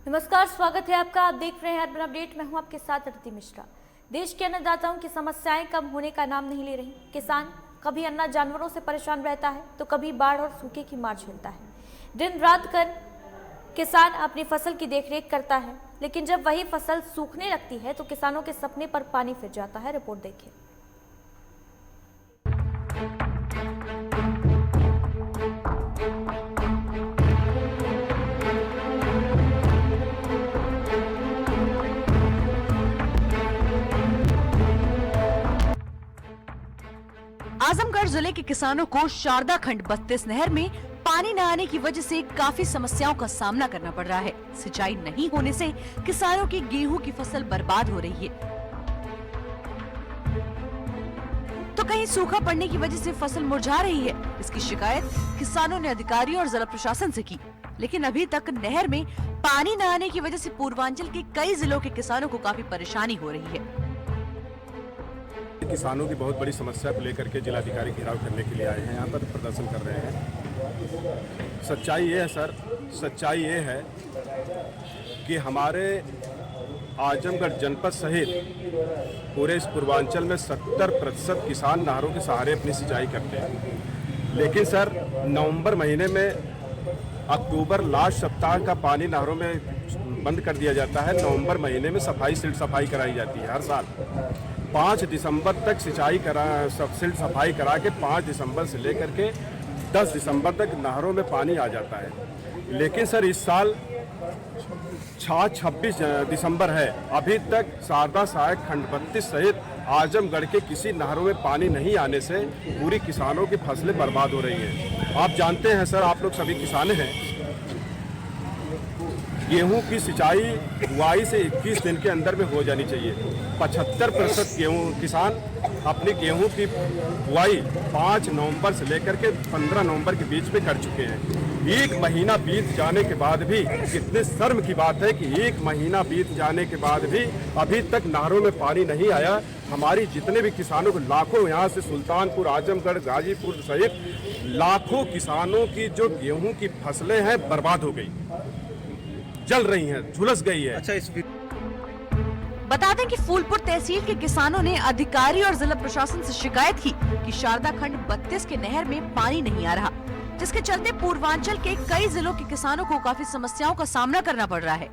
नमस्कार, स्वागत है आपका। आप देख रहे हैं अर्बन अपडेट। मैं हूं आपके साथ अदिति मिश्रा। देश के अन्नदाताओं की समस्याएं कम होने का नाम नहीं ले रही। किसान कभी अन्ना जानवरों से परेशान रहता है तो कभी बाढ़ और सूखे की मार झेलता है। दिन रात कर किसान अपनी फसल की देखरेख करता है, लेकिन जब वही फसल सूखने लगती है तो किसानों के सपने पर पानी फिर जाता है। रिपोर्ट देखिए। आजमगढ़ जिले के किसानों को शारदा खंड 32 नहर में पानी न आने की वजह से काफी समस्याओं का सामना करना पड़ रहा है। सिंचाई नहीं होने से किसानों की गेहूं की फसल बर्बाद हो रही है, तो कहीं सूखा पड़ने की वजह से फसल मुरझा रही है। इसकी शिकायत किसानों ने अधिकारियों और जिला प्रशासन से की, लेकिन अभी तक नहर में पानी न आने की वजह से पूर्वांचल के कई जिलों के किसानों को काफी परेशानी हो रही है। किसानों की बहुत बड़ी समस्या को लेकर के जिलाधिकारी घेराव करने के लिए आए हैं, यहाँ पर प्रदर्शन कर रहे हैं। सच्चाई ये है सर, सच्चाई ये है कि हमारे आजमगढ़ जनपद सहित पूरे इस पूर्वांचल में 70% किसान नहरों के सहारे अपनी सिंचाई करते हैं। लेकिन सर नवंबर महीने में अक्टूबर लास्ट सप्ताह का पानी नहरों में बंद कर दिया जाता है। नवंबर महीने में सिल्ट सफाई कराई जाती है हर साल। 5 दिसंबर तक सिल्ट सफाई करा के 5 दिसंबर से लेकर के 10 दिसंबर तक नहरों में पानी आ जाता है। लेकिन सर इस साल 26 दिसंबर है, अभी तक शारदा सहायक खंड 32 सहित आजमगढ़ के किसी नहरों में पानी नहीं आने से पूरी किसानों की फसलें बर्बाद हो रही हैं। आप जानते हैं सर, आप लोग सभी किसान हैं, गेहूं की सिंचाई बुआई से 21 दिन के अंदर में हो जानी चाहिए। 75% गेहूं किसान अपनी गेहूं की बुआई 5 नवंबर से लेकर के 15 नवंबर के बीच में कर चुके हैं। 1 महीना बीत जाने के बाद भी, कितने शर्म की बात है कि 1 महीना बीत जाने के बाद भी अभी तक नहरों में पानी नहीं आया। हमारी जितने भी किसानों को, लाखों यहाँ से सुल्तानपुर, आजमगढ़, गाजीपुर सहित लाखों किसानों की जो गेहूं की फसलें हैं बर्बाद हो गई, जल रही हैं, झुलस गई है। अच्छा, बता दें कि फूलपुर तहसील के किसानों ने अधिकारी और जिला प्रशासन से शिकायत की कि शारदा खंड 32 के नहर में पानी नहीं आ रहा, जिसके चलते पूर्वांचल के कई जिलों के किसानों को काफी समस्याओं का सामना करना पड़ रहा है।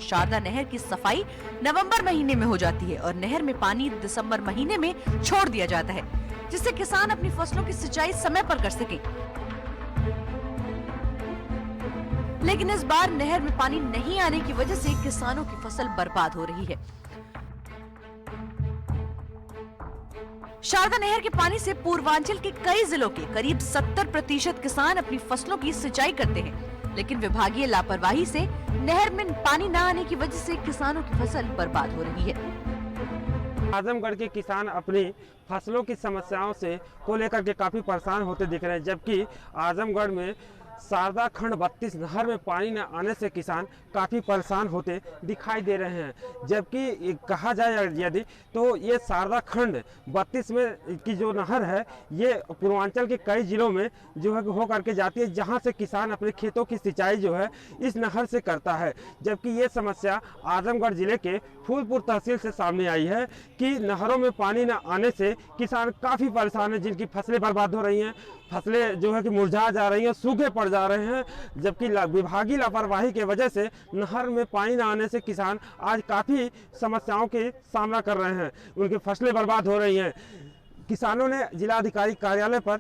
शारदा नहर की सफाई नवंबर महीने में हो जाती है और नहर में पानी दिसंबर महीने में छोड़ दिया जाता है, जिससे किसान अपनी फसलों की सिंचाई समय पर कर सके। लेकिन इस बार नहर में पानी नहीं आने की वजह से किसानों की फसल बर्बाद हो रही है। शारदा नहर के पानी से पूर्वांचल के कई जिलों के करीब 70% किसान अपनी फसलों की सिंचाई करते हैं, लेकिन विभागीय लापरवाही से नहर में पानी न आने की वजह से किसानों की फसल बर्बाद हो रही है। आजमगढ़ के किसान अपनी फसलों की समस्याओं से को लेकर के काफी परेशान होते दिख रहे हैं, जबकि आजमगढ़ में शारदा खंड 32 नहर में पानी न आने से किसान काफ़ी परेशान होते दिखाई दे रहे हैं। जबकि कहा जाए यदि तो ये शारदा खंड 32 में की जो नहर है ये पूर्वांचल के कई जिलों में जो है हो करके जाती है, जहां से किसान अपने खेतों की सिंचाई जो है इस नहर से करता है। जबकि ये समस्या आजमगढ़ जिले के फूलपुर तहसील से सामने आई है कि नहरों में पानी न आने से किसान काफ़ी परेशान हैं, जिनकी फसलें बर्बाद हो रही हैं, फसलें जो है कि मुरझा जा रही हैं, सूखे पड़ जा रहे हैं। जबकि विभागीय लापरवाही की वजह से नहर में पानी न आने से किसान आज काफ़ी समस्याओं के सामना कर रहे हैं, उनकी फसलें बर्बाद हो रही हैं। किसानों ने जिलाधिकारी कार्यालय पर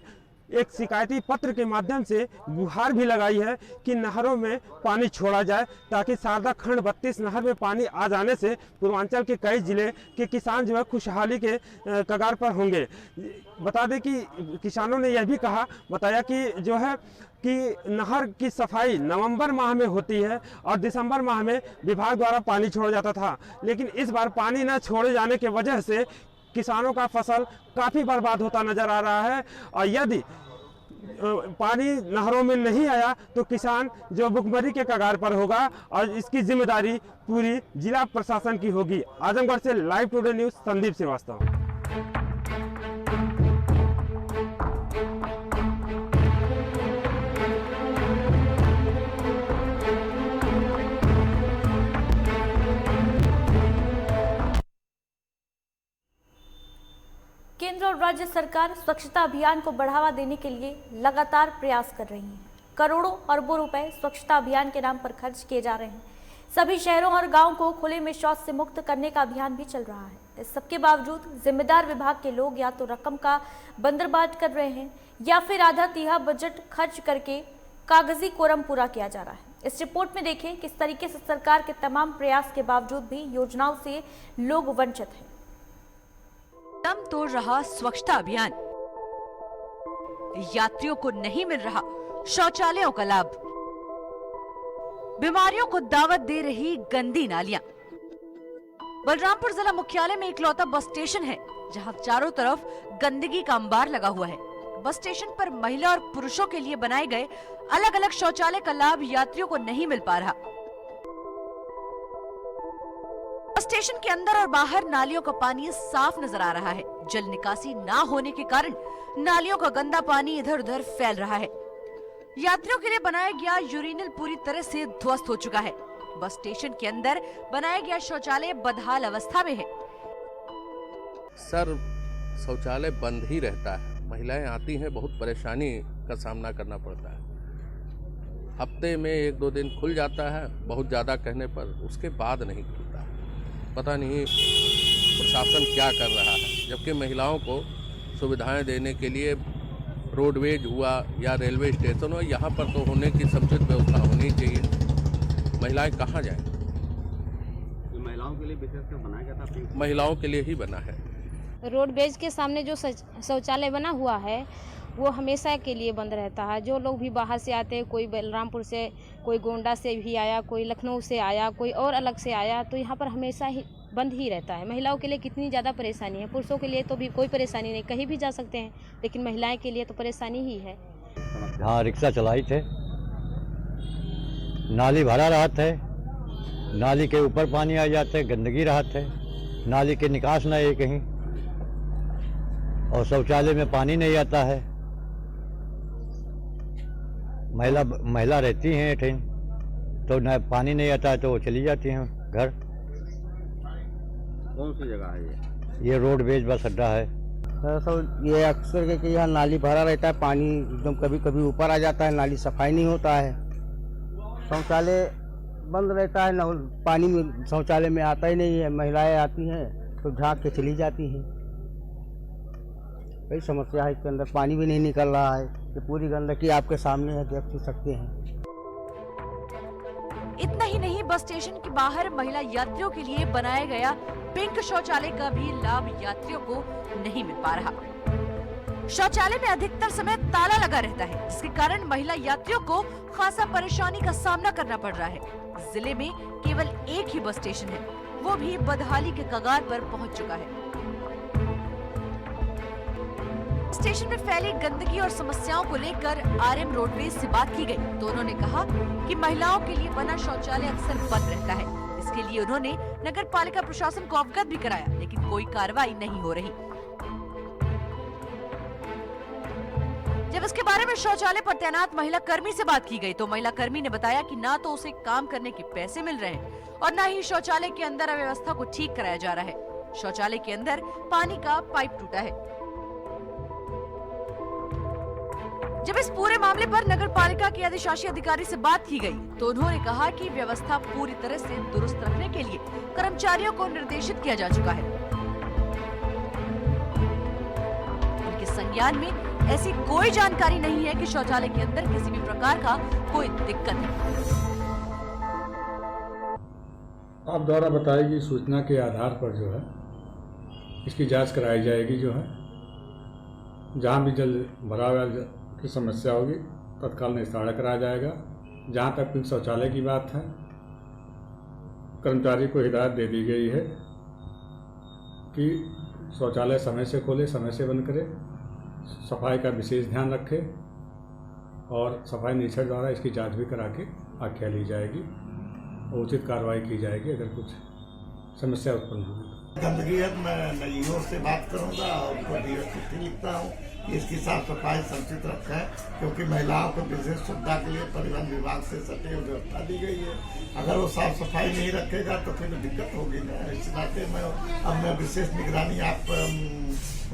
एक शिकायती पत्र के माध्यम से गुहार भी लगाई है कि नहरों में पानी छोड़ा जाए, ताकि शारदा खंड 32 नहर में पानी आ जाने से पूर्वांचल के कई जिले के किसान जो है खुशहाली के कगार पर होंगे। बता दें कि किसानों ने यह भी बताया कि जो है कि नहर की सफाई नवंबर माह में होती है और दिसंबर माह में विभाग द्वारा पानी छोड़ा जाता था, लेकिन इस बार पानी न छोड़े जाने की वजह से किसानों का फसल काफ़ी बर्बाद होता नजर आ रहा है। और यदि पानी नहरों में नहीं आया तो किसान जो भुखमरी के कगार पर होगा और इसकी जिम्मेदारी पूरी जिला प्रशासन की होगी। आजमगढ़ से live today news Sandeep Srivastava. केंद्र और राज्य सरकार स्वच्छता अभियान को बढ़ावा देने के लिए लगातार प्रयास कर रही है। करोड़ों अरबों रुपए स्वच्छता अभियान के नाम पर खर्च किए जा रहे हैं। सभी शहरों और गांवों को खुले में शौच से मुक्त करने का अभियान भी चल रहा है। इस सबके बावजूद जिम्मेदार विभाग के लोग या तो रकम का बंदरबाट कर रहे हैं या फिर आधा तिहा बजट खर्च करके कागजी कोरम पूरा किया जा रहा है। इस रिपोर्ट में देखें किस तरीके से सरकार के तमाम प्रयास के बावजूद भी योजनाओं से लोग वंचित हैं। दम तोड़ रहा स्वच्छता अभियान, यात्रियों को नहीं मिल रहा शौचालयों का लाभ, बीमारियों को दावत दे रही गंदी नालियां। बलरामपुर जिला मुख्यालय में इकलौता बस स्टेशन है जहां चारों तरफ गंदगी का अंबार लगा हुआ है। बस स्टेशन पर महिला और पुरुषों के लिए बनाए गए अलग अलग शौचालय का लाभ यात्रियों को नहीं मिल पा रहा। बस स्टेशन के अंदर और बाहर नालियों का पानी साफ नजर आ रहा है। जल निकासी ना होने के कारण नालियों का गंदा पानी इधर उधर फैल रहा है। यात्रियों के लिए बनाया गया यूरिनल पूरी तरह से ध्वस्त हो चुका है। बस स्टेशन के अंदर बनाया गया शौचालय बदहाल अवस्था में है। सर, शौचालय बंद ही रहता है। महिलाएं आती हैं, बहुत परेशानी का सामना करना पड़ता है। हफ्ते में 1-2 दिन खुल जाता है, बहुत ज़्यादा कहने पर, उसके बाद नहीं खुलता। पता नहीं प्रशासन क्या कर रहा है, जबकि महिलाओं को सुविधाएं देने के लिए रोडवेज हुआ या रेलवे स्टेशन हो, यहाँ पर तो होने की समुचित व्यवस्था होनी चाहिए। महिलाएं कहाँ जाएं? महिलाओं के लिए विशेषकर बनाया गया था। महिलाओं के लिए ही बना है। रोडवेज के सामने जो शौचालय बना हुआ है वो हमेशा के लिए बंद रहता है। जो लोग भी बाहर से आते हैं, कोई बलरामपुर से, कोई गोंडा से भी आया, कोई लखनऊ से आया, कोई और अलग से आया, तो यहाँ पर हमेशा ही बंद ही रहता है। महिलाओं के लिए कितनी ज़्यादा परेशानी है। पुरुषों के लिए तो भी कोई परेशानी नहीं, कहीं भी जा सकते हैं, लेकिन महिलाएं के लिए तो परेशानी ही है। हाँ, रिक्शा चलाई थे, नाली भरा रहा थे, नाली के ऊपर पानी आ जाते, गंदगी रहा थे, नाली के निकास न है कहीं, और शौचालय में पानी नहीं आता है। महिला रहती हैं ठेन, तो न पानी नहीं आता है तो वो चली जाती हैं घर। कौन सी जगह है ये रोडवेज बस अड्डा है। दरअसल ये अक्सर के यहाँ नाली भरा रहता है, पानी एकदम कभी कभी ऊपर आ जाता है, नाली सफाई नहीं होता है, शौचालय बंद रहता है, न पानी में शौचालय में आता ही नहीं है। महिलाएं आती हैं तो झाँक के चली जाती हैं। कई समस्या है इसके अंदर, पानी भी नहीं निकल रहा है, ये पूरी गंदगी आपके सामने है, देख भी सकते हैं। इतना ही नहीं, बस स्टेशन के बाहर महिला यात्रियों के लिए बनाया गया पिंक शौचालय का भी लाभ यात्रियों को नहीं मिल पा रहा। शौचालय में अधिकतर समय ताला लगा रहता है, जिसके कारण महिला यात्रियों को खासा परेशानी का सामना करना पड़ रहा है। जिले में केवल एक ही बस स्टेशन है, वो भी बदहाली के कगार पर पहुंच चुका है। स्टेशन में फैली गंदगी और समस्याओं को लेकर आरएम रोडवेज से बात की गई तो उन्होंने कहा कि महिलाओं के लिए बना शौचालय अक्सर बंद रहता है। इसके लिए उन्होंने नगर पालिका प्रशासन को अवगत भी कराया, लेकिन कोई कार्रवाई नहीं हो रही। जब इसके बारे में शौचालय पर तैनात महिला कर्मी से बात की गई तो महिला कर्मी ने बताया कि ना तो उसे काम करने के पैसे मिल रहे हैं और न ही शौचालय के अंदर अव्यवस्था को ठीक कराया जा रहा है। शौचालय के अंदर पानी का पाइप टूटा है। जब इस पूरे मामले पर नगर पालिका के अधिशासी अधिकारी से बात की गई तो उन्होंने कहा कि व्यवस्था पूरी तरह से दुरुस्त रखने के लिए कर्मचारियों को निर्देशित किया जा चुका है। उनके संज्ञान में ऐसी कोई जानकारी नहीं है कि शौचालय के अंदर किसी भी प्रकार का कोई दिक्कत है। आप द्वारा बताई गई सूचना के आधार पर जो है इसकी जांच कराई जाएगी। जो है जहां भी जल भराव की समस्या होगी तत्काल निस्तारण कराया जाएगा। जहां तक पिंक शौचालय की बात है, कर्मचारी को हिदायत दे दी गई है कि शौचालय समय से खोले, समय से बंद करे, सफाई का विशेष ध्यान रखे और सफाई निरीक्षक द्वारा इसकी जांच भी करा के आज्ञा ली जाएगी और उचित कार्रवाई की जाएगी अगर कुछ समस्या उत्पन्न होगी। गंदगी है, मैं नईयों से बात करूंगा और उनको चिट्ठी लिखता हूँ कि इसकी साफ सफाई संचित रखें, क्योंकि महिलाओं को विशेष सुविधा के लिए परिवहन विभाग से सटी व्यवस्था दी गई है। अगर वो साफ सफाई नहीं रखेगा तो फिर दिक्कत होगी ना। इस नाते मैं विशेष निगरानी आप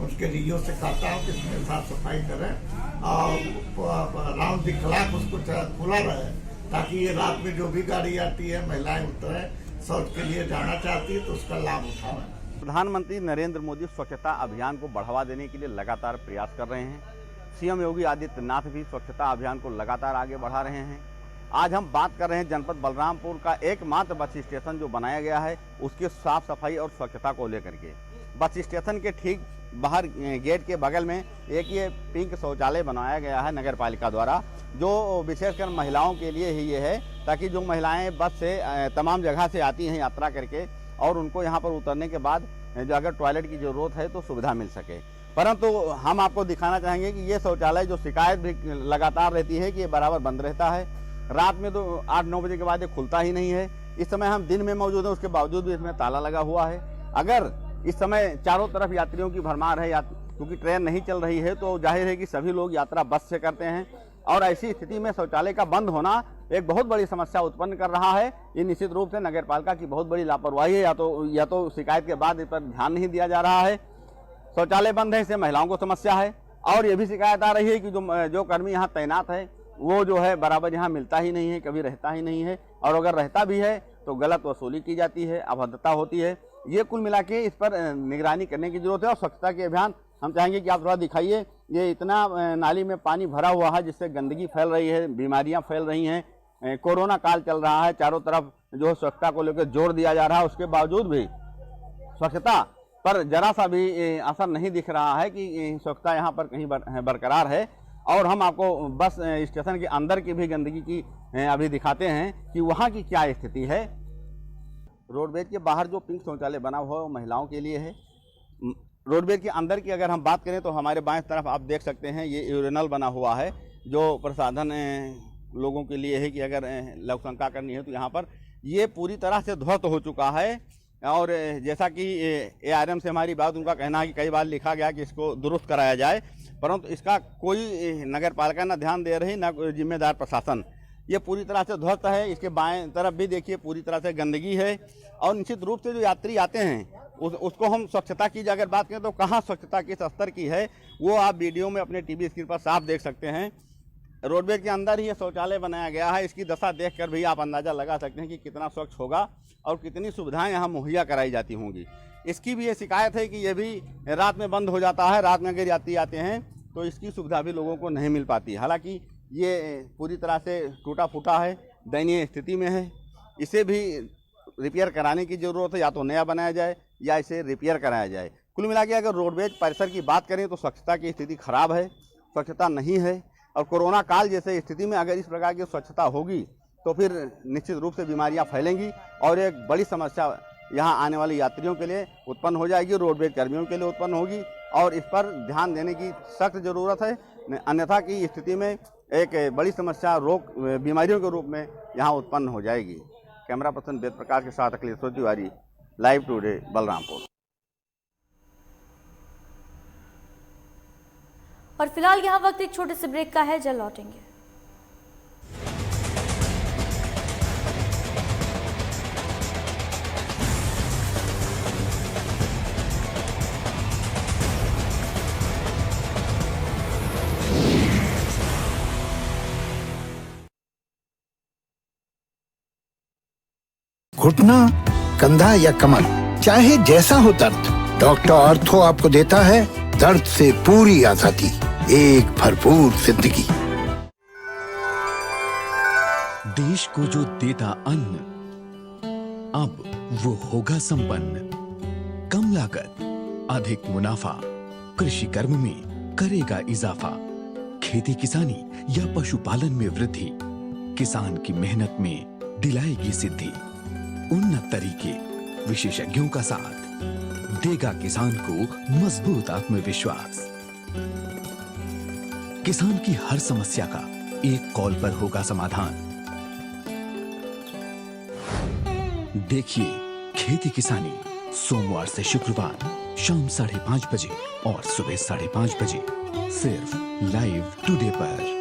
उसके डीओ से कहता हूँ कि इसमें साफ सफाई करें और राउंड द क्लॉक उसको खुला रहे, ताकि ये रात में जो भी गाड़ी आती है महिलाएं उतरें, शौच के लिए जाना चाहती है तो उसका लाभ उठाएं। प्रधानमंत्री नरेंद्र मोदी स्वच्छता अभियान को बढ़ावा देने के लिए लगातार प्रयास कर रहे हैं। सीएम योगी आदित्यनाथ भी स्वच्छता अभियान को लगातार आगे बढ़ा रहे हैं। आज हम बात कर रहे हैं जनपद बलरामपुर का एकमात्र बस स्टेशन जो बनाया गया है उसके साफ सफाई और स्वच्छता को लेकर के। बस स्टेशन के ठीक बाहर गेट के बगल में एक ये पिंक शौचालय बनाया गया है नगर पालिका द्वारा, जो विशेषकर महिलाओं के लिए ही ये है, ताकि जो महिलाएं बस से तमाम जगह से आती हैं यात्रा करके और उनको यहाँ पर उतरने के बाद जो अगर टॉयलेट की ज़रूरत है तो सुविधा मिल सके। परंतु हम आपको दिखाना चाहेंगे कि ये शौचालय जो शिकायत भी लगातार रहती है कि ये बराबर बंद रहता है। रात में तो 8-9 बजे के बाद ये खुलता ही नहीं है। इस समय हम दिन में मौजूद हैं, उसके बावजूद भी इसमें ताला लगा हुआ है। अगर इस समय चारों तरफ यात्रियों की भरमार है, क्योंकि ट्रेन नहीं चल रही है, तो जाहिर है कि सभी लोग यात्रा बस से करते हैं और ऐसी स्थिति में शौचालय का बंद होना एक बहुत बड़ी समस्या उत्पन्न कर रहा है। ये निश्चित रूप से नगर पालिका की बहुत बड़ी लापरवाही है, या तो शिकायत के बाद इस पर ध्यान नहीं दिया जा रहा है। शौचालय बंद है, इससे महिलाओं को समस्या है और ये भी शिकायत आ रही है कि जो कर्मी यहाँ तैनात है वो जो है बराबर यहाँ मिलता ही नहीं है, कभी रहता ही नहीं है, और अगर रहता भी है तो गलत वसूली की जाती है, अभद्रता होती है। ये कुल मिला के इस पर निगरानी करने की जरूरत है। और स्वच्छता के अभियान हम चाहेंगे कि आप थोड़ा दिखाइए। ये इतना नाली में पानी भरा हुआ है जिससे गंदगी फैल रही है, बीमारियां फैल रही हैं। कोरोना काल चल रहा है, चारों तरफ जो स्वच्छता को लेकर जोर दिया जा रहा है, उसके बावजूद भी स्वच्छता पर जरा सा भी असर नहीं दिख रहा है कि स्वच्छता यहाँ पर कहीं बरकरार है। और हम आपको बस स्टेशन के अंदर की भी गंदगी की अभी दिखाते हैं कि वहाँ की क्या स्थिति है। रोडवेज के बाहर जो पिंक शौचालय बना हुआ है वो महिलाओं के लिए है। रोडवेज के अंदर की अगर हम बात करें तो हमारे बाएं तरफ आप देख सकते हैं ये यूरिनल बना हुआ है, जो प्रसाधन लोगों के लिए है कि अगर लघु शंका करनी है तो यहाँ पर ये पूरी तरह से ध्वस्त हो चुका है। और जैसा कि ARM से हमारी बात, उनका कहना है कि कई बार लिखा गया कि इसको दुरुस्त कराया जाए, परंतु इसका कोई नगर पालिका ना ध्यान दे रही, ना कोई जिम्मेदार प्रशासन। ये पूरी तरह से ध्वस्त है। इसके बाएं तरफ भी देखिए पूरी तरह से गंदगी है। और निश्चित रूप से जो यात्री आते हैं उसको हम स्वच्छता की अगर बात करें तो कहाँ स्वच्छता किस स्तर की है वो आप वीडियो में अपने टीवी स्क्रीन पर साफ देख सकते हैं। रोडवेज के अंदर ही ये शौचालय बनाया गया है। इसकी दशा देखकर भी आप अंदाज़ा लगा सकते हैं कि कितना स्वच्छ होगा और कितनी सुविधाएं यहाँ मुहैया कराई जाती होंगी। इसकी भी ये शिकायत है कि ये भी रात में बंद हो जाता है। रात में अगर यात्री आते हैं तो इसकी सुविधा भी लोगों को नहीं मिल पाती। हालांकि ये पूरी तरह से टूटा फूटा है, दयनीय स्थिति में है। इसे भी रिपेयर कराने की ज़रूरत है, या तो नया बनाया जाए या इसे रिपेयर कराया जाए। कुल मिला के अगर रोडवेज परिसर की बात करें तो स्वच्छता की स्थिति खराब है, स्वच्छता नहीं है। और कोरोना काल जैसे स्थिति में अगर इस प्रकार की स्वच्छता होगी तो फिर निश्चित रूप से बीमारियां फैलेंगी और एक बड़ी समस्या यहाँ आने वाले यात्रियों के लिए उत्पन्न हो जाएगी, रोडवेज कर्मियों के लिए उत्पन्न होगी। और इस पर ध्यान देने की सख्त ज़रूरत है, अन्यथा की स्थिति में एक बड़ी समस्या बीमारियों के रूप में यहाँ उत्पन्न हो जाएगी। कैमरा पर्सन वेद प्रकाश के साथ अखिलेश्वर तिवारी, लाइव टुडे बलरामपुर। और फिलहाल यहाँ वक्त एक छोटे से ब्रेक का है, जल्द लौटेंगे। घुटना, कंधा या कमर, चाहे जैसा हो दर्द, डॉक्टर ऑर्थो आपको देता है दर्द से पूरी आजादी, एक भरपूर जिंदगी। देश को जो देता अन्न, अब वो होगा संपन्न। कम लागत, अधिक मुनाफा, कृषि कर्म में करेगा इजाफा। खेती किसानी या पशुपालन में वृद्धि, किसान की मेहनत में दिलाएगी सिद्धि। उन्नत तरीके, विशेषज्ञों का साथ देगा किसान को मजबूत आत्मविश्वास। किसान की हर समस्या का एक कॉल पर होगा समाधान। देखिए खेती किसानी, सोमवार से शुक्रवार शाम 5:30 बजे और सुबह 5:30 बजे सिर्फ लाइव टुडे पर।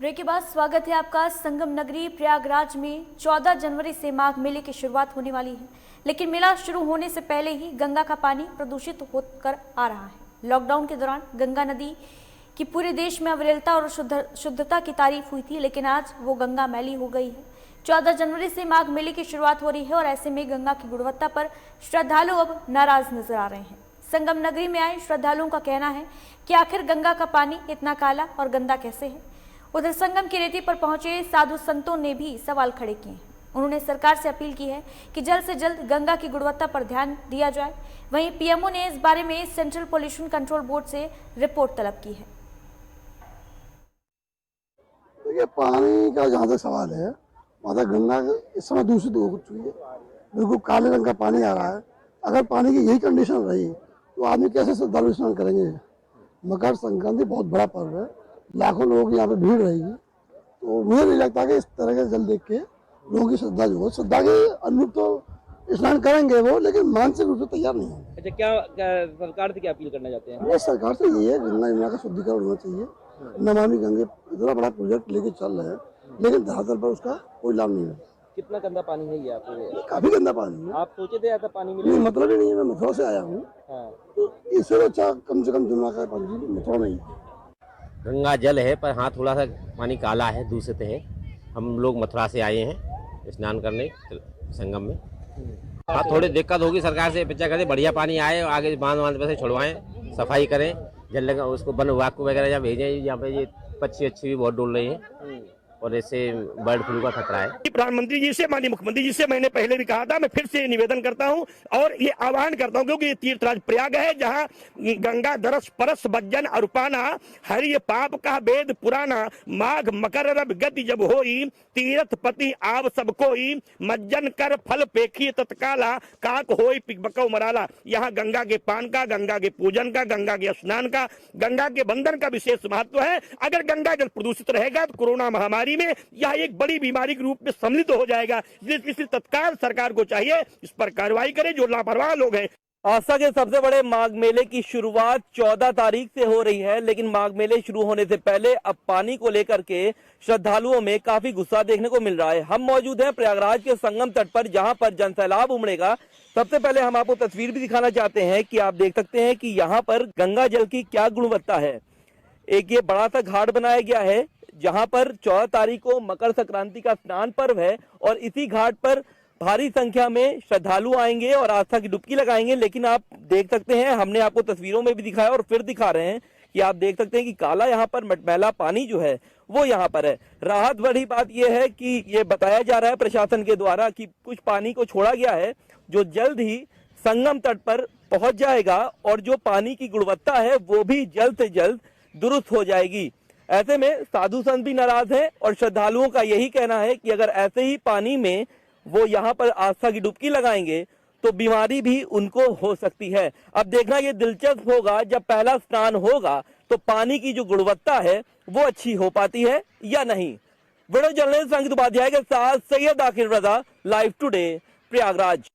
ब्रेक के बाद स्वागत है आपका। संगम नगरी प्रयागराज में 14 जनवरी से माघ मेले की शुरुआत होने वाली है, लेकिन मेला शुरू होने से पहले ही गंगा का पानी प्रदूषित होकर आ रहा है। लॉकडाउन के दौरान गंगा नदी की पूरे देश में अविरलता और शुद्धता की तारीफ हुई थी, लेकिन आज वो गंगा मैली हो गई है। 14 जनवरी से माघ मेले की शुरुआत हो रही है और ऐसे में गंगा की गुणवत्ता पर श्रद्धालु अब नाराज नजर आ रहे हैं। संगम नगरी में आए श्रद्धालुओं का कहना है कि आखिर गंगा का पानी इतना काला और गंदा कैसे है। उधर संगम की रेती पर पहुंचे साधु संतों ने भी सवाल खड़े किए हैं। उन्होंने सरकार से अपील की है कि जल्द से जल्द गंगा की गुणवत्ता पर ध्यान दिया जाए। वहीं पीएमओ ने इस बारे में सेंट्रल पोल्यूशन कंट्रोल बोर्ड से रिपोर्ट तलब की है। देखिए, पानी का जहाँ तक सवाल है, माता गंगा इस समय दूषित हो चुकी है, बिल्कुल काले रंग का पानी आ रहा है। अगर पानी की यही कंडीशन रही तो आदमी कैसे श्रद्धालु स्नान करेंगे। मकर संक्रांति बहुत बड़ा पर्व है, लाखों लोगों की यहाँ पे भीड़ रहेगी, तो मुझे नहीं लगता कि इस तरह के जल देख के लोगों की श्रद्धा जो हो, श्रद्धा के अनुरूप तो स्नान करेंगे वो, लेकिन मानसिक रूप से तैयार नहीं होंगे। अच्छा, क्या सरकार से क्या अपील करना चाहते हैं? ये सरकार से ये है, गंगा यमुना का शुद्धिकरण होना चाहिए। नमामि गंगे इतना बड़ा प्रोजेक्ट लेके चल रहे हैं, लेकिन धरातल पर उसका कोई लाभ नहीं है। कितना गंदा पानी है ये आपको? काफी गंदा पानी है। आप सोचे थे ऐसा पानी मिले? नहीं, मतलब ही नहीं है। मैं मथुरा से आया हूँ, तो इससे अच्छा कम से कम जमुना का पानी मथुरा में ही। गंगा जल है, पर हाँ थोड़ा सा पानी काला है, दूषित है। हम लोग मथुरा से आए हैं स्नान करने संगम में। हाँ, थोड़ी दिक्कत होगी, सरकार से अपेक्षा करें बढ़िया पानी आए, आगे बांध पे से छुड़वाएं, सफाई करें, जल लगा उसको वन विभाग को वगैरह या भेजें। यहाँ पे ये पक्षी भी बहुत डोल रहे हैं और इससे बर्ड फ्लू का खतरा है। प्रधानमंत्री जी से, माननीय मुख्यमंत्री जी से मैंने पहले भी कहा था, मैं फिर से निवेदन करता हूं और ये आह्वान करता हूं, क्योंकि ये तीर्थराज प्रयाग है, जहां गंगा दरस परस बज्जन अरुपाना, हरि पाप का वेद पुराना, माघ मकर रब गति जब होई, तीर्थ पति आव सब कोई, मज्जन कर फल पेखी तत्काला, काक होई पिकबकौ मराला। यहाँ गंगा के पान का, गंगा के पूजन का, गंगा के स्नान का, गंगा के बंधन का विशेष महत्व है। अगर गंगा जल प्रदूषित रहेगा तो कोरोना महामारी में यह एक बड़ी बीमारी के रूप में सम्मिलित हो जाएगा। इसलिए तत्काल सरकार को चाहिए इस पर कार्रवाई करे जो लापरवाह लोग हैं। आस्था के सबसे बड़े माघ मेले की शुरुआत 14 तारीख से हो रही है, लेकिन माघ मेले शुरू होने से पहले अब पानी को लेकर के श्रद्धालुओं में काफी गुस्सा देखने को मिल रहा है। हम मौजूद हैं प्रयागराज के संगम तट पर, जहां पर जनसैलाब उमड़ेगा। सबसे पहले हम आपको तस्वीर भी दिखाना चाहते हैं कि आप देख सकते हैं कि यहाँ पर गंगा जल की क्या गुणवत्ता है। एक ये बड़ा सा घाट बनाया गया है जहां पर 14 तारीख को मकर संक्रांति का स्नान पर्व है और इसी घाट पर भारी संख्या में श्रद्धालु आएंगे और आस्था की डुबकी लगाएंगे। लेकिन आप देख सकते हैं, हमने आपको तस्वीरों में भी दिखाया और फिर दिखा रहे हैं कि आप देख सकते हैं कि काला यहाँ पर मटमैला पानी जो है वो यहाँ पर है। राहत बड़ी बात यह है कि ये बताया जा रहा है प्रशासन के द्वारा कि कुछ पानी को छोड़ा गया है जो जल्द ही संगम तट पर पहुंच जाएगा और जो पानी की गुणवत्ता है वो भी जल्द से जल्द दुरुस्त हो जाएगी। ऐसे में साधु संत भी नाराज हैं और श्रद्धालुओं का यही कहना है कि अगर ऐसे ही पानी में वो यहाँ पर आस्था की डुबकी लगाएंगे तो बीमारी भी उनको हो सकती है। अब देखना ये दिलचस्प होगा, जब पहला स्नान होगा तो पानी की जो गुणवत्ता है वो अच्छी हो पाती है या नहीं। वीडियो जर्नलिस्ट संगीत उपाध्याय के साथ सैयद आकिर रजा, लाइव टुडे प्रयागराज।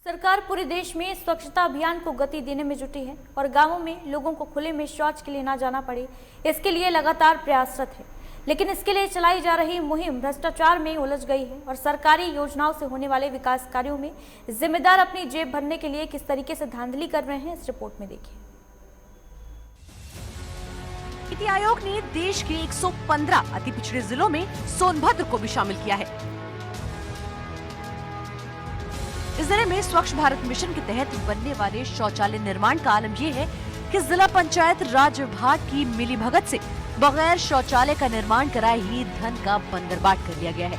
सरकार पूरे देश में स्वच्छता अभियान को गति देने में जुटी है और गांवों में लोगों को खुले में शौच के लिए ना जाना पड़े, इसके लिए लगातार प्रयासरत है। लेकिन इसके लिए चलाई जा रही मुहिम भ्रष्टाचार में उलझ गई है और सरकारी योजनाओं से होने वाले विकास कार्यों में जिम्मेदार अपनी जेब भरने के लिए किस तरीके से धांधली कर रहे हैं, इस रिपोर्ट में देखिए। नीति आयोग ने देश के 115 अति पिछड़े जिलों में सोनभद्र को भी शामिल किया है। इस जिले में स्वच्छ भारत मिशन के तहत बनने वाले शौचालय निर्माण का आलम यह है कि जिला पंचायत राज विभाग की मिलीभगत से बगैर शौचालय का निर्माण कराए ही धन का बंदरबाट कर लिया गया है।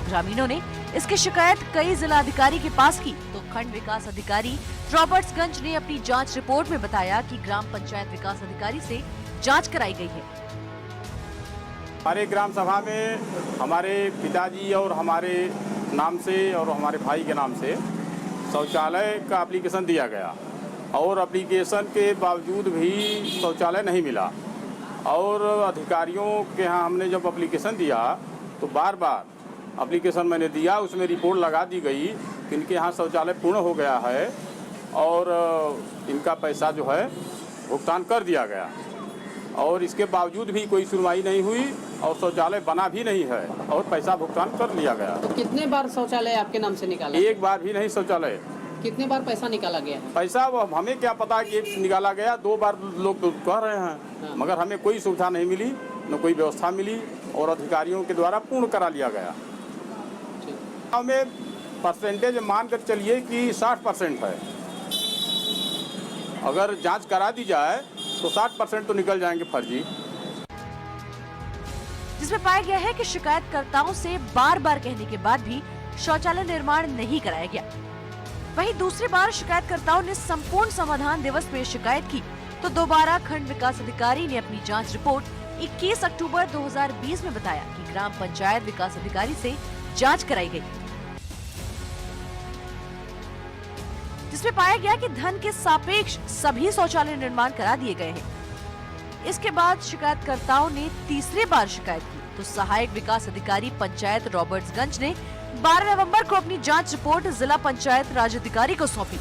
ग्रामीणों ने इसकी शिकायत कई जिलाधिकारी के पास की तो खंड विकास अधिकारी रॉबर्ट्सगंज ने अपनी जांच रिपोर्ट में बताया कि ग्राम पंचायत विकास अधिकारी से जांच कराई गई है। हमारे ग्राम सभा में हमारे पिताजी और हमारे नाम से और हमारे भाई के नाम से शौचालय का एप्लीकेशन दिया गया और एप्लीकेशन के बावजूद भी शौचालय नहीं मिला और अधिकारियों के यहाँ हमने जब एप्लीकेशन दिया तो बार बार एप्लीकेशन मैंने दिया, उसमें रिपोर्ट लगा दी गई कि इनके यहाँ शौचालय पूर्ण हो गया है और इनका पैसा जो है भुगतान कर दिया गया और इसके बावजूद भी कोई सुनवाई नहीं हुई और शौचालय बना भी नहीं है और पैसा भुगतान कर लिया गया। तो कितने बार शौचालय आपके नाम से निकाला? एक बार भी नहीं शौचालय। कितने बार पैसा निकाला गया? पैसा वो हमें क्या पता कि एक निकाला गया, 2 बार लोग तो कह रहे हैं मगर हमें कोई सुविधा नहीं मिली, न कोई व्यवस्था मिली और अधिकारियों के द्वारा पूर्ण करा लिया गया। हमें परसेंटेज मान कर चलिए कि 60% है, अगर जांच करा दी जाए तो 60% तो निकल जाएंगे फर्जी। जिसमें पाया गया है कि शिकायतकर्ताओं से बार बार कहने के बाद भी शौचालय निर्माण नहीं कराया गया। वहीं दूसरी बार शिकायतकर्ताओं ने संपूर्ण समाधान दिवस में शिकायत की तो दोबारा खंड विकास अधिकारी ने अपनी जांच रिपोर्ट 21 अक्टूबर 2020 में बताया कि ग्राम पंचायत विकास अधिकारी से जांच कराई गई, जिसमें पाया गया कि धन के सापेक्ष सभी शौचालय निर्माण करा दिए गए हैं। इसके बाद शिकायतकर्ताओं ने तीसरी बार शिकायत की तो सहायक विकास अधिकारी पंचायत रॉबर्ट्सगंज ने 12 नवंबर को अपनी जांच रिपोर्ट जिला पंचायत राज अधिकारी को सौंपी।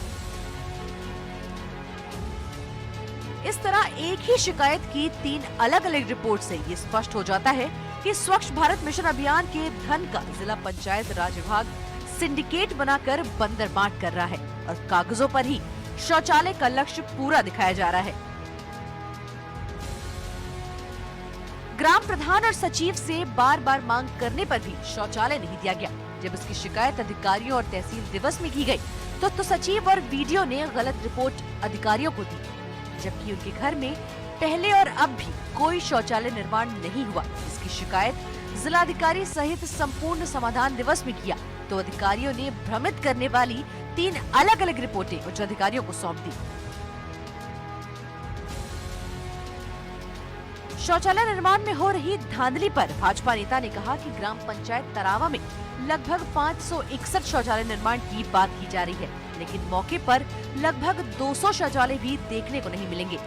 इस तरह एक ही शिकायत की 3 अलग अलग रिपोर्ट से ये स्पष्ट हो जाता है कि स्वच्छ भारत मिशन अभियान के धन का जिला पंचायत राज विभाग सिंडिकेट बनाकर बंदर बांट कर रहा है और कागजों पर ही शौचालय का लक्ष्य पूरा दिखाया जा रहा है। ग्राम प्रधान और सचिव से बार बार मांग करने पर भी शौचालय नहीं दिया गया। जब इसकी शिकायत अधिकारियों और तहसील दिवस में की गई तो सचिव और वीडियो ने गलत रिपोर्ट अधिकारियों को दी, जबकि उनके घर में पहले और अब भी कोई शौचालय निर्माण नहीं हुआ। इसकी शिकायत जिलाधिकारी सहित संपूर्ण समाधान दिवस में किया तो अधिकारियों ने भ्रमित करने वाली 3 अलग अलग रिपोर्टें उच्च अधिकारियों को सौंप दी। शौचालय निर्माण में हो रही धांधली पर भाजपा नेता ने कहा कि ग्राम पंचायत तरावा में लगभग 561 शौचालय निर्माण की बात की जा रही है, लेकिन मौके पर लगभग 200 शौचालय भी देखने को नहीं मिलेंगे।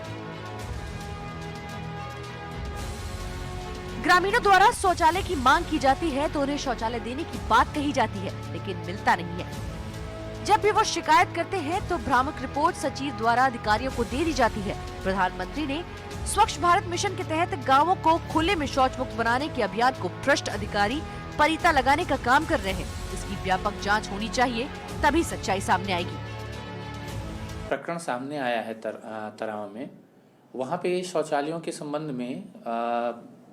ग्रामीणों द्वारा शौचालय की मांग की जाती है तो उन्हें शौचालय देने की बात कही जाती है, लेकिन मिलता नहीं है। जब भी वो शिकायत करते हैं तो भ्रामक रिपोर्ट सचिव द्वारा अधिकारियों को दे दी जाती है। प्रधानमंत्री ने स्वच्छ भारत मिशन के तहत गांवों को खुले में शौच मुक्त बनाने के अभियान को भ्रष्ट अधिकारी परिता लगाने का काम कर रहे हैं। इसकी व्यापक जांच होनी चाहिए, तभी सच्चाई सामने आएगी। प्रकरण सामने आया है तरावा में, वहाँ पे शौचालयों के संबंध में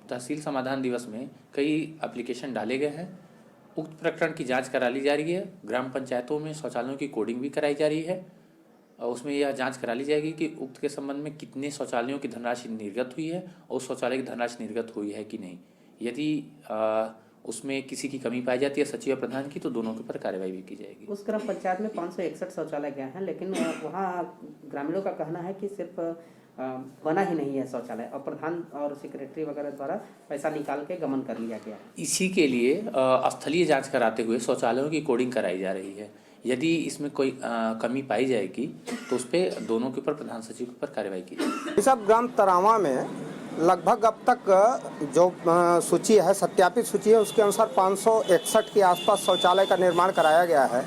तहसील समाधान दिवस में कई एप्लीकेशन डाले गए हैं। उक्त प्रकरण की जांच करा ली जा रही है। ग्राम पंचायतों में शौचालयों की कोडिंग भी कराई जा रही है और उसमें यह जांच करा ली जाएगी कि उक्त के संबंध में कितने शौचालयों की धनराशि निर्गत हुई है और शौचालय की धनराशि निर्गत हुई है कि नहीं। यदि उसमें किसी की कमी पाई जाती है सचिव या प्रधान की तो दोनों के ऊपर कार्रवाई भी की जाएगी। उस ग्राम पंचायत में 561 शौचालय गए हैं, लेकिन वहाँ ग्रामीणों का कहना है कि सिर्फ बना ही नहीं है शौचालय और प्रधान और सेक्रेटरी वगैरह द्वारा पैसा निकाल के गमन कर लिया गया। इसी के लिए स्थलीय जांच कराते हुए शौचालयों की कोडिंग कराई जा रही है। यदि इसमें कोई कमी पाई जाएगी तो उस पर दोनों के ऊपर प्रधान सचिव के ऊपर कार्रवाई की जाएगी। सब ग्राम तरावा में लगभग अब तक जो सूची है, सत्यापित सूची है, उसके अनुसार 561 के आसपास शौचालय का निर्माण कराया गया है,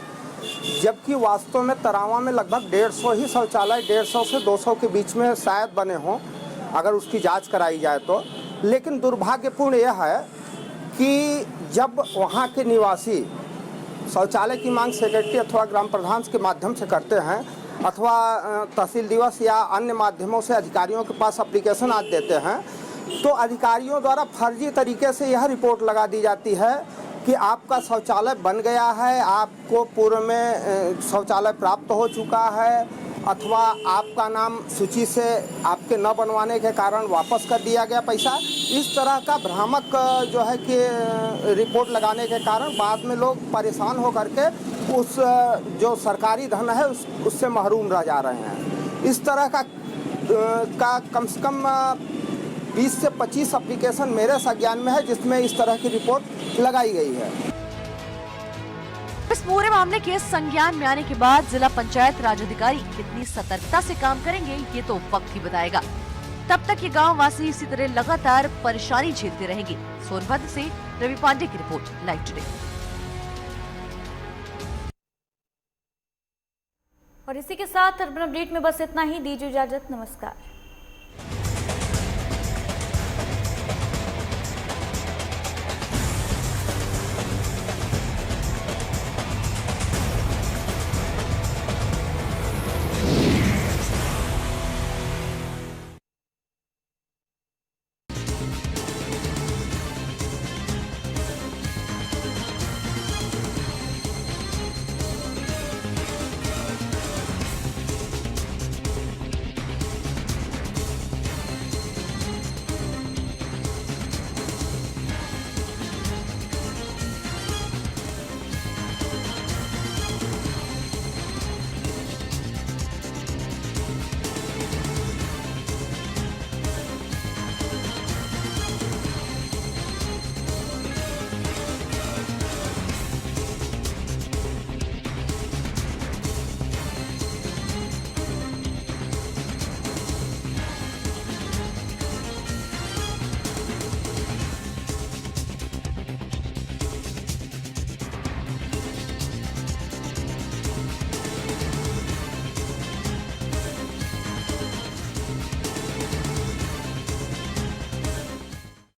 जबकि वास्तव में तरावा में लगभग 150 ही शौचालय 150 से 200 के बीच में शायद बने हों अगर उसकी जांच कराई जाए तो। लेकिन दुर्भाग्यपूर्ण यह है कि जब वहाँ के निवासी शौचालय की मांग सेक्रेटरी अथवा ग्राम प्रधान के माध्यम से करते हैं अथवा तहसील दिवस या अन्य माध्यमों से अधिकारियों के पास एप्लीकेशन आज देते हैं, तो अधिकारियों द्वारा फर्जी तरीके से यह रिपोर्ट लगा दी जाती है कि आपका शौचालय बन गया है, आपको पूर्व में शौचालय प्राप्त हो चुका है अथवा आपका नाम सूची से आपके न बनवाने के कारण वापस कर दिया गया पैसा, इस तरह का भ्रामक जो है कि रिपोर्ट लगाने के कारण बाद में लोग परेशान होकर के उस जो सरकारी धन है उससे महरूम रह जा रहे हैं। इस तरह का कम से कम 20 से 25 एप्लीकेशन मेरे संज्ञान में है जिसमें इस तरह की रिपोर्ट लगाई गई है। इस पूरे मामले के संज्ञान में आने के बाद जिला पंचायत राज अधिकारी कितनी सतर्कता से काम करेंगे ये तो वक्त ही बताएगा। तब तक ये गांव वासी इसी तरह लगातार परेशानी झेलते रहेंगे। सोनभद्र से रवि पांडे की रिपोर्ट, लाइव टुडे। और इसी के साथ अर्बन अपडेट में बस इतना ही। दीजिए इजाजत, नमस्कार।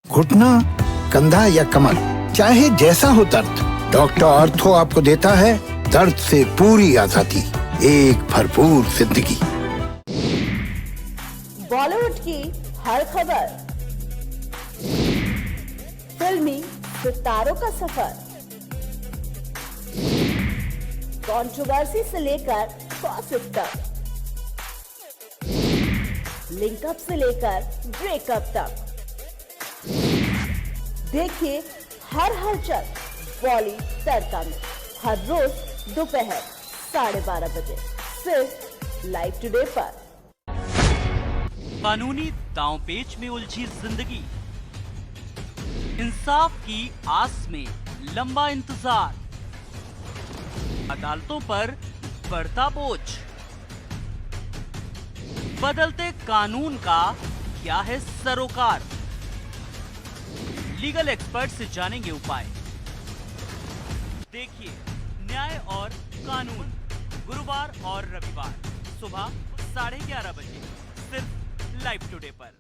घुटना, कंधा या कमर, चाहे जैसा हो दर्द, डॉक्टर ऑर्थो आपको देता है दर्द से पूरी आजादी, एक भरपूर जिंदगी। बॉलीवुड की हर खबर, फिल्मी सितारों का सफर, कंट्रोवर्सी से लेकर गॉसिप तक, लिंकअप से लेकर ब्रेकअप तक, देखिए हर हलचल बॉली तड़का में हर रोज दोपहर 12:30 बजे सिर्फ लाइव टुडे पर। कानूनी दांवपेच में उलझी जिंदगी, इंसाफ की आस में लंबा इंतजार, अदालतों पर बढ़ता बोझ, बदलते कानून का क्या है सरोकार, लीगल एक्सपर्ट से जानेंगे उपाय। देखिए न्याय और कानून, गुरुवार और रविवार सुबह 11:30 बजे सिर्फ लाइव टुडे पर।